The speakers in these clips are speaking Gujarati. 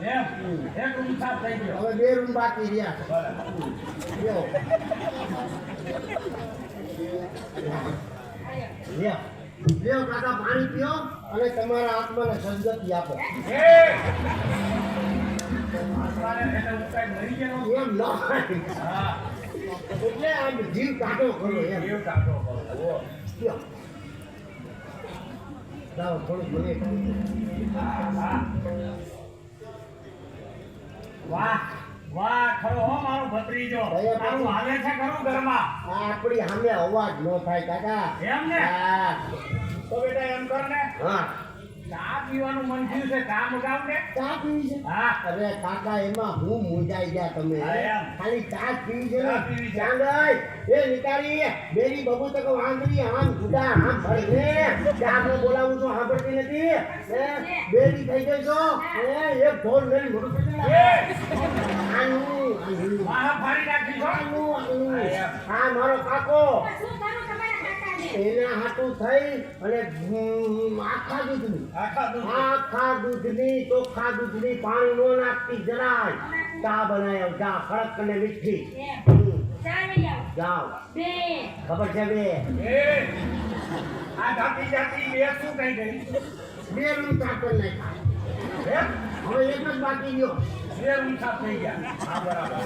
એમ એક રૂમ સાફ થઈ ગયો હવે 2 રૂમ બાકી રહ્યા લ્યો લ્યો લ્યો કાકા પાણી પીઓ અને તમારા આત્માને સદગતિ આપો એમ ન એટલે આમ જીવ કાઢો કરો એમ જીવ કાઢો કરો લ્યો જાઓ થોડું મને વાહ વાહ ખરો હો મારો ભત્રીજો તારું હાલે છે ખરું ઘરમાં આ આપણી સામે અવાજ ન થાય કાકા એમ ને હા તો બેટા એમ કર ને હા ચા પીવાનું મન થયું છે ચા મગાવ ને ચા પીવી છે હા અરે કાકા એમાં હું મુંજાઈ ગયા તમે હા, એમ. ખાલી ચા જ પીવી છે ચા ને પીવી છે. ચાંદઈ એ નિકાળી બેરી બબુ તક વાંદરી આમ ગુડા આમ ભરી ને ચા ને બોલાવું છું સાંભળતી નથી હે બેરી થઈ ગઈ છો હે એક ઢોલ લઈને મોટું થઈ એ ગયું આનું વાહ ફાડી નાખી છો આનું આ મારો કાકો શું કરો તમારા કાકાને? એના હાટું થઈ અને આખા દૂધની ચોખ્ખા દૂધની પાણી નો નાખતી જરાય ચા બનાવ્યો ચા કડક અને મીઠી ચા લઈ આવો. જાઓ બે. ખબર છે બે એ આ જાતી જાતી બે શું કહી ગઈ બે રૂમ ચાકર નાખ્યા એમ હવે એક જ બાકી ગયો બે રૂમ સાફ થઈ ગયા હા બરાબર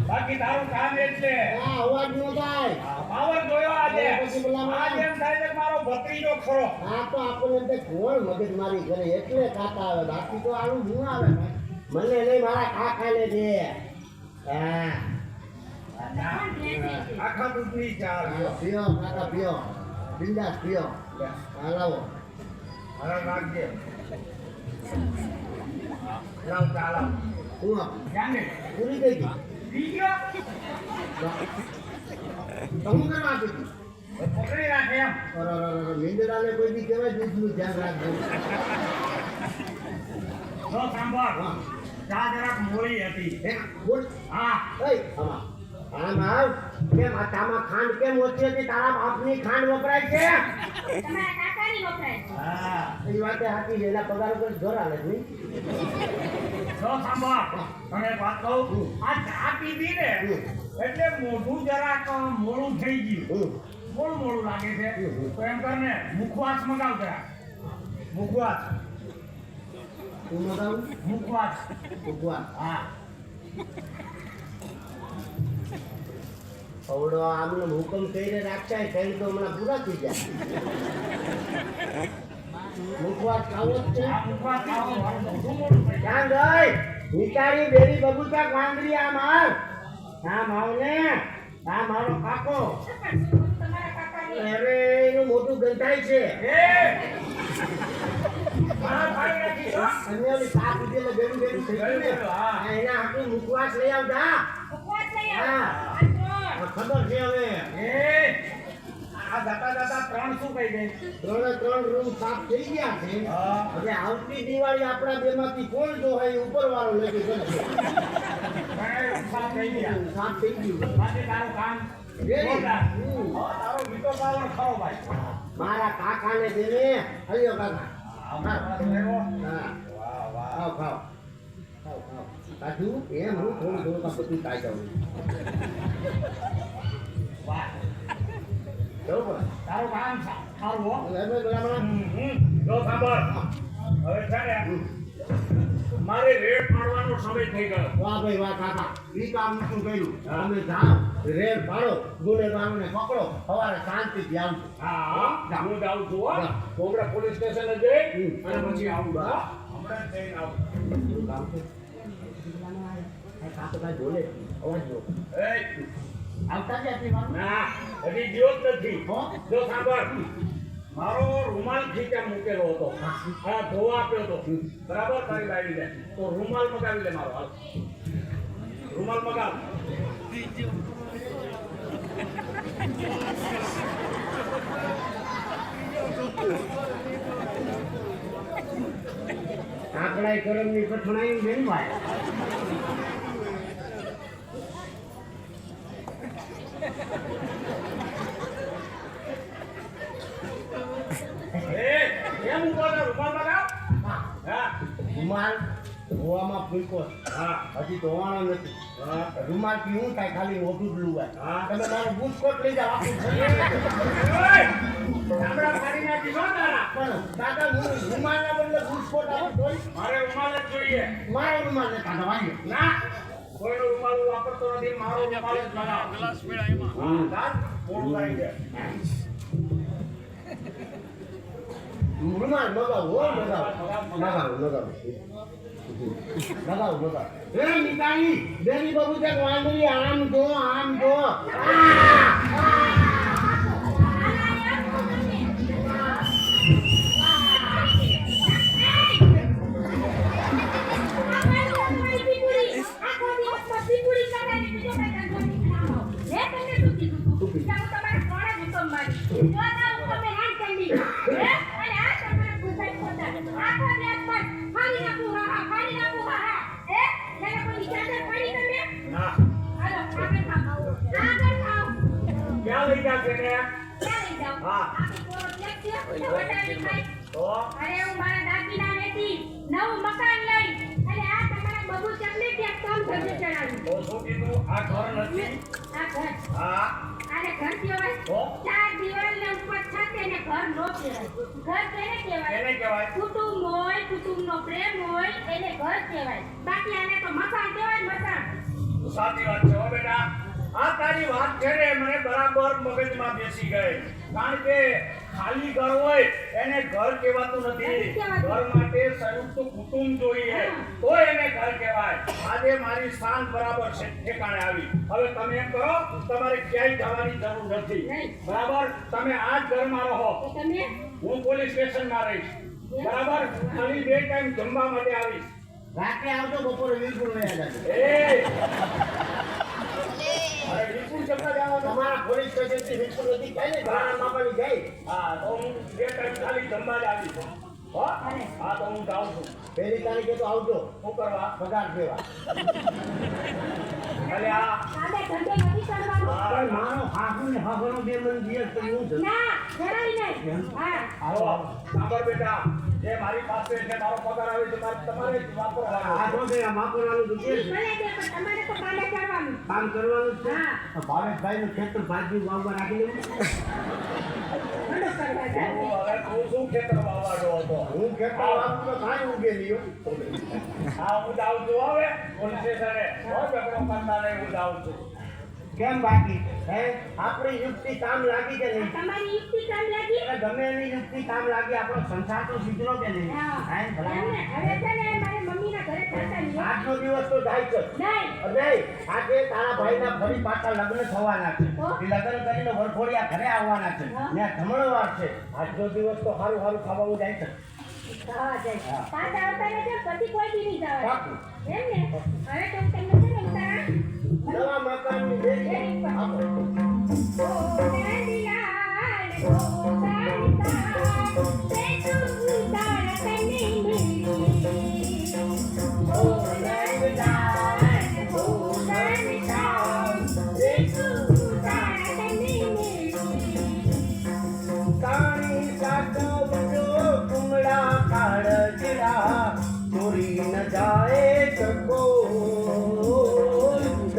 બાકી તારું કામ એટલે આ અવાજ ન થાય પાવર જોયો આજે પછી બોલાવો. આજે એમ થાય છે કે મારો ભત્રીજો ખરો આ તો આપણને તે કોણ મગજ મારી કરે એટલે કાકા આવે બાકી તો આનું શું આવે મને નહીં મારા કાકાને દે હા આખા દૂધની ચા લ્યો. પીઓ કાકા પીઓ બિંદાસ પીઓ લાવો હવે નાખજે લાવ ચા લાવ હું ધ્યાન દે પૂરી થઈ ગઈ પી ગયો તમે કરવા આપી હતી પકડી રાખે એમ મીંદડાને કોઈ દી કહેવાય દૂધનું ધ્યાન રાખજો જો સાંભળ ચા જરાક મોળી હતી હે બોલ હા એ આમાં આમ આવ કેમ આ ચામાં ખાંડ કેમ ઓછી હતી તારા બાપની ખાંડ વપરાય છે તમારા કાકાની વપરાય છે. હા એ વાતે હાકી છે એના પગાર ઉપર જોર આલે છે નહીં? જો સાંભળ તને એક વાત કહું આ ચા પીધી ને એટલે મોઢું જરાક મોળું થઈ ગયું મોળું મોળું લાગે છે તો એમ કર ને મુખવાસ મગાવ જરા મુખવાસ તું મગાવું મુખવાસ ભગવાન હા અવડો આમને હુકમ કરીને રાખતા કઈ તો હમણાં પૂરા થઈ જાય મુખવાસ ખાવો જ છે આ મુખવાસ ખાવો મારું મોઢું મોળું થઈ જાય ક્યાં ગઈ નિકાળી બેરી બબુચા વાંદરી આ માર આ માવને આ મારો કાકો પણ શું તમારા કાકાની? અરે એનું મોટું ગંધાય છે એ મારા ભાઈ નથી છો અને ઓલી સાપ ઉઠેલે બેરું બેરું થઈ ગયું ને હા. આ એના હાટું મુખવાસ લઈ આવતા ઉપવાસ લઈ આવો. હા. આ ત્રણ. આ ખબર છે હવે એ આ જતા જતા ત્રણ શું કહી ગઈ ત્રણ રૂમ સાફ થઈ ગયા છે હા હવે આવતી દિવાળી આપણા બેમાંથી કોણ જો હોય ઉપર વાળો લઈ કરશે ત્રણેય સાફ થઈ ગયા સાફ થઈ ગયું બાકી તારું કામ રેડી. જોરદાર. હમ. હા, તારો વીટો પાવર ખરો ભાઈ મારા કાકાને દેને હલ્યો કાકા અમારો વાત લેવો. હા વાહ વાહ ખાવ ખાવ ખાવ ખાવ કાજુ એમ હું થોડું થોડું કામ બધું ખાઈ જાઉં વાહ બરોબર તારું કામ સારું હો એટલે બરાબર જો સાંભળ હવે છે ને મારે રેડ પાડવાનો સમય થઈ ગયો વાહ ભાઈ વાહ કાકા ઈ કામ શું કર્યું તમે જાઓ રેડ પાડો ગુનેગારોને પકડો સવારે શાંતિથી આવજો હા હું જાઉં છું હો હા. કોબરા પોલીસ સ્ટેશને જઈ હમ. અને પછી આવું હા. હા હમણાં જ જઈને આવું શું કામ છે આ કાકો કાંઈ બોલે જ નહીં. અવાજ નો એ આવતા જ આપી વાત ના હજી ગયો જ નથી હો? જો સાંભળ મારો રૂમાલ ખીચા મૂકેલો હતો આ ધોવા આપ્યો હતો બરાબર તારી લાવી લે તો રૂમાલ મગાવી લે મારો હાલ રૂમાલ મગાવ કાકડાઈ કરમની કઠણાઈ બેન ભાઈ એ કેમ ઉભો છે રૂમાલ મગાવ હા. હા રૂમાલ ધોવામાં ફૂંકો. હા હજી ધોવાનો નથી. હા રૂમાલ થી હું થાય ખાલી મોઢું જ લુવાય. હા. તમે મારો બુટકોટ લઈ જાઓ આખું શરીર. ચામડા ફાડી નાખી છો તારા પણ કાકા હું રૂમાલના બદલે બુટકોટ આપું તોય મારે રૂમાલ જ જોઈએ મારો રૂમાલ ને કાકા વાંધો. ના કોઈનો રૂમાલ હું વાપરતો નથી મારો રૂમાલ જ લગાવ ગ્લાસ પીડા એમાં હા દાદ મોડું કરી દે રૂમાલ મગાવો હો, મગાવો એ નિકાળી બેરી બાબુ તે વાંદરી આમ જો ના ક્યાં લઈ જા છે ને હા તો અરે હું મારા દાદીના લેતી નવું મકાન લઈ અને આ તમારા બબુ ચકલી કે કામ ધંધે ચડાવી તો શું કીધું આ ઘર નથી આ ઘર હા આને ઘર કહેવાય તો? ચાર દિવાલને ઉપર છત એને ઘર નો કહેવાય ઘર કેને કહેવાય એને કહેવાય કુટુંબ હોય કુટુંબનો પ્રેમ હોય એને ઘર કહેવાય બાકી આને તો મકાન કહેવાય મકાન સાચી વાત છે હો બેટા આ તારી વાત છે ને મને બરાબર મગજમાં બેસી ગઈ કારણ કે ખાલી ઘર હોય એને ઘર કહેવાતું નથી નથી કહેવાતું. ઘર માટે સંયુક્ત કુટુંબ જોઈએ તો એને ઘર કહેવાય આજે મારી શાન બરાબર છે ઠેકાણે આવી હવે તમે એમ કરો તમારે ક્યાંય જવાની જરૂર નથી નહીં. બરાબર તમે આ જ ઘરમાં રહો તો તમે હું પોલીસ સ્ટેશનમાં રહીશ બરાબર ખાલી 2 ટાઈમ જમવા માટે આવીશ રાત્રે આવજો બપોરે વીરપુર લઈ આવજો. એ અરે વિપુલ જમવા જવાનો તમારા પોલીસ સ્ટેશનથી વીરપુર નથી જાય ને ઘણા માપાની જાય. હા તો હું 2 ટાઈમ ખાલી જમવા જ આવીશ હો હા તો હું જાઉં છું પહેલી તારીખે તો આવજો શું કરવા પગાર દેવા. અલે આ સાદે ધંધે નથી કરવાનો પણ મારો હાહુ ને હાહુનો બે મન દિવસ તો હું જ ના જરાય નહીં હા આવો સાંભળ બેટા જે મારી પાસે છે મારો પગાર આવે છે તમારે જ વાપરવાનો આ તો કે માપવાનું તો કે ઈ ભલે દે પણ તમારે તો કાલે કરવાનું કામ કરવાનું જ છે. હા. ભાવેશભાઈ નું ખેતર ભાજી વાવવા રાખી લેવું. ઘણું કરવા જાય હવે તું શું ખેતર વાવવાનો હતો હું ખેતર વાવું તો કાંઈ ઉગે નહીં હો. હા હું જાઉં છું હવે પોલીસ સ્ટેશને હો ઝઘડો કરતા નહીં હું જાઉં છું કેમ બાકી હે આપણી યુક્તિ કામ લાગી કે નહીં? તમારી યુક્તિ કામ લાગી એટલે ગમે એની યુક્તિ કામ લાગી આપણો સંસાર તો સુધરો કે નહીં? હા હે ભલા એમને હવે છે ને મારે મમ્મીના ઘરે જતા નહીં આજનો દિવસ તો જાય છે. નહીં અરે આજે તારા ભાઈના ફરી પાછા લગ્ન થવાના છે. તો? એ લગ્ન કરીને વરઘોડિયા ઘરે આવવાના છે. હા. ને જમણવાર છે. આજનો દિવસ તો સારું સારું ખાવાનું જાય છે. હા જાય હા. પાછા આવતા રહેજો પછી કોઈ દી નહીં જવાય પાકું. એમ ને હવે તો હું તમને છે ને ઉતારા નવા મકાનની દેરી આપો. ઓ નંદલાલ ઓ કાંતા તે તું તારા તને મિલી ઓ નંદલાલ ઓ કાંતા તે તું તારા તને મિલી કાણી સાચવજો કુમળા કાળજડા ચોરી ન જાય ચકો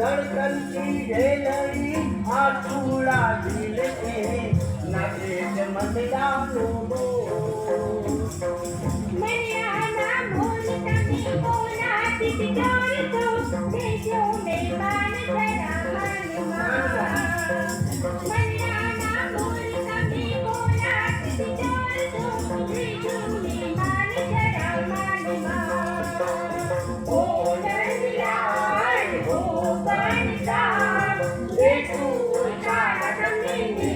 ધડકનથી ઢેલડી આ ચૂડા દિલને નાચે છે મંદડાનો મનિયાના મોલતા મી બોલા તિત જોર તો દેજો મેવાન જરા માનમાં મનિયાના મોલતા મી બોલા તિત જોર તો દેજો મેવાન જરા માનમાં ઓ નંદલાલ ઓ કાંતા દેખું તારા તમને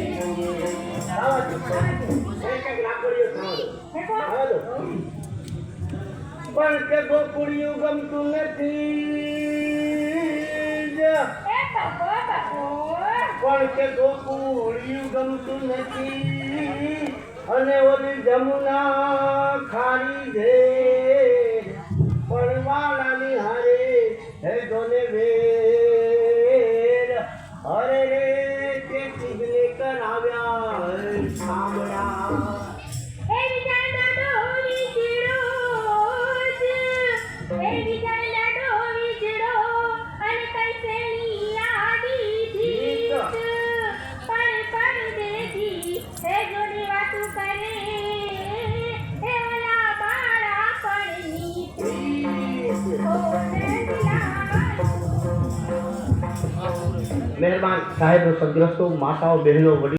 આવાજો એક એક લાકડીઓ ખાવા હેકો હાલો પણ કે ગોકુળિયું ગમતું નથી એ બાપો પણ કે ગોકુળિયું ગમતું નથી અને ઓલી જમુના ખારી દે પણ વાળાની હારે હે ગોને વેર અરે રે કે ચીજને કરાવ્યા સાંભળા એ વિચારતા ડોરી ચિરોજ મહેરબાન સાહેબ, સદગ્રસ્તો, માતાઓ, બહેનો, વડીલો